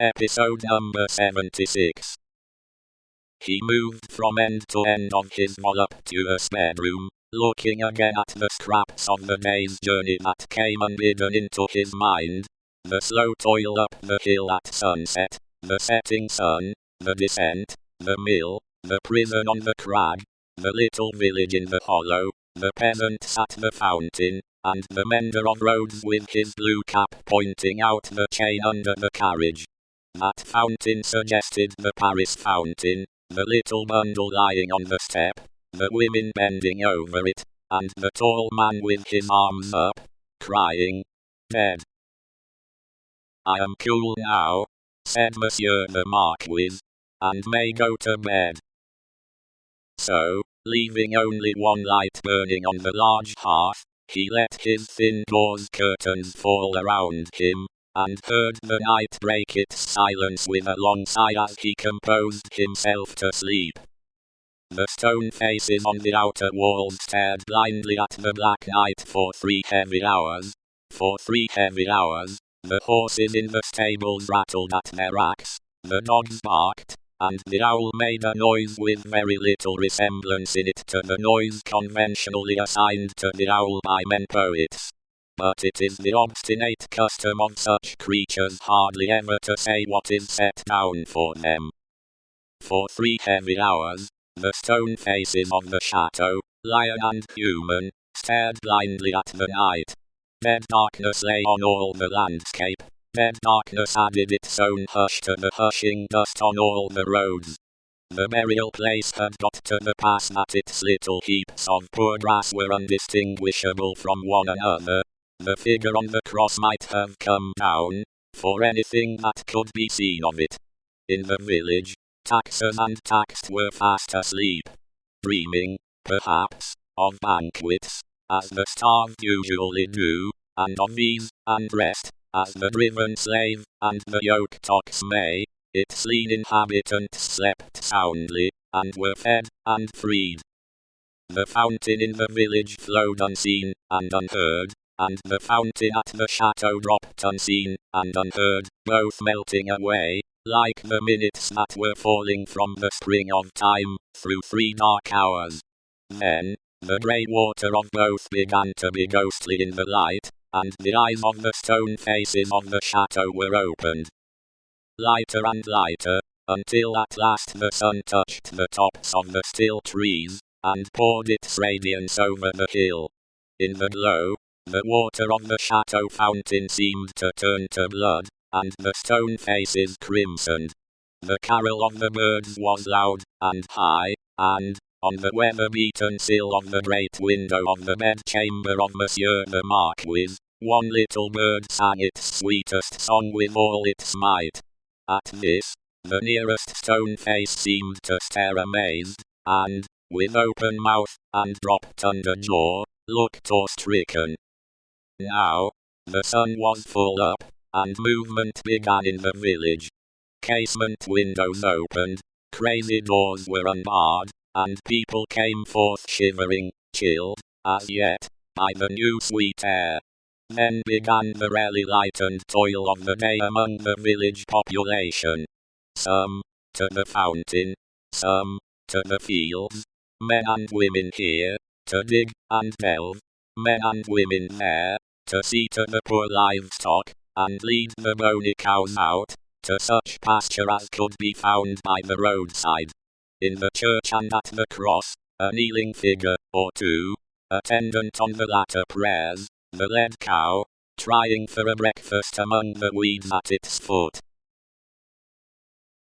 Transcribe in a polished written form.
Episode number 76. He moved from end to end of his voluptuous bedroom, looking again at the scraps of the day's journey that came unbidden into his mind. The slow toil up the hill at sunset, the setting sun, the descent, the mill, the prison on the crag, the little village in the hollow, the peasants at the fountain, and the mender of roads with his blue cap pointing out the chain under the carriage. That fountain suggested the Paris fountain, the little bundle lying on the step, the women bending over it, and the tall man with his arms up, crying, "Dead." "I am cool now," said Monsieur the Marquis, "and may go to bed." So, leaving only one light burning on the large hearth, he let his thin gauze curtains fall around him, and heard the night break its silence with a long sigh as he composed himself to sleep. The stone faces on the outer walls stared blindly at the black night for 3 heavy hours. For 3 heavy hours, the horses in the stables rattled at their racks, the dogs barked, and the owl made a noise with very little resemblance in it to the noise conventionally assigned to the owl by men poets. But it is the obstinate custom of such creatures hardly ever to say what is set down for them. For 3 heavy hours, the stone faces of the chateau, lion and human, stared blindly at the night. Dead darkness lay on all the landscape. Dead darkness added its own hush to the hushing dust on all the roads. The burial place had got to the pass that its little heaps of poor grass were undistinguishable from one another. The figure on the cross might have come down, for anything that could be seen of it. In the village, taxers and taxed were fast asleep, dreaming, perhaps, of banquets, as the starved usually do, and of ease and rest, as the driven slave and the yoke ox may. Its lean inhabitants slept soundly, and were fed and freed. The fountain in the village flowed unseen and unheard, and the fountain at the chateau dropped unseen and unheard, both melting away, like the minutes that were falling from the spring of time, through 3 dark hours. Then, the grey water of both began to be ghostly in the light, and the eyes of the stone faces of the chateau were opened. Lighter and lighter, until at last the sun touched the tops of the still trees, and poured its radiance over the hill. In the glow, the water of the chateau fountain seemed to turn to blood, and the stone faces crimsoned. The carol of the birds was loud and high, and, on the weather-beaten sill of the great window of the bedchamber of Monsieur the Marquis, one little bird sang its sweetest song with all its might. At this, the nearest stone face seemed to stare amazed, and, with open mouth and dropped under jaw, looked awe-stricken. Now, the sun was full up, and movement began in the village. Casement windows opened, crazy doors were unbarred, and people came forth shivering, chilled, as yet, by the new sweet air. Then began the rarely lightened toil of the day among the village population. Some, to the fountain, some, to the fields, men and women here, to dig and delve, men and women there, to see to the poor livestock, and lead the bony cows out, to such pasture as could be found by the roadside. In the church and at the cross, a kneeling figure, or two, attendant on the latter prayers, the led cow, trying for a breakfast among the weeds at its foot.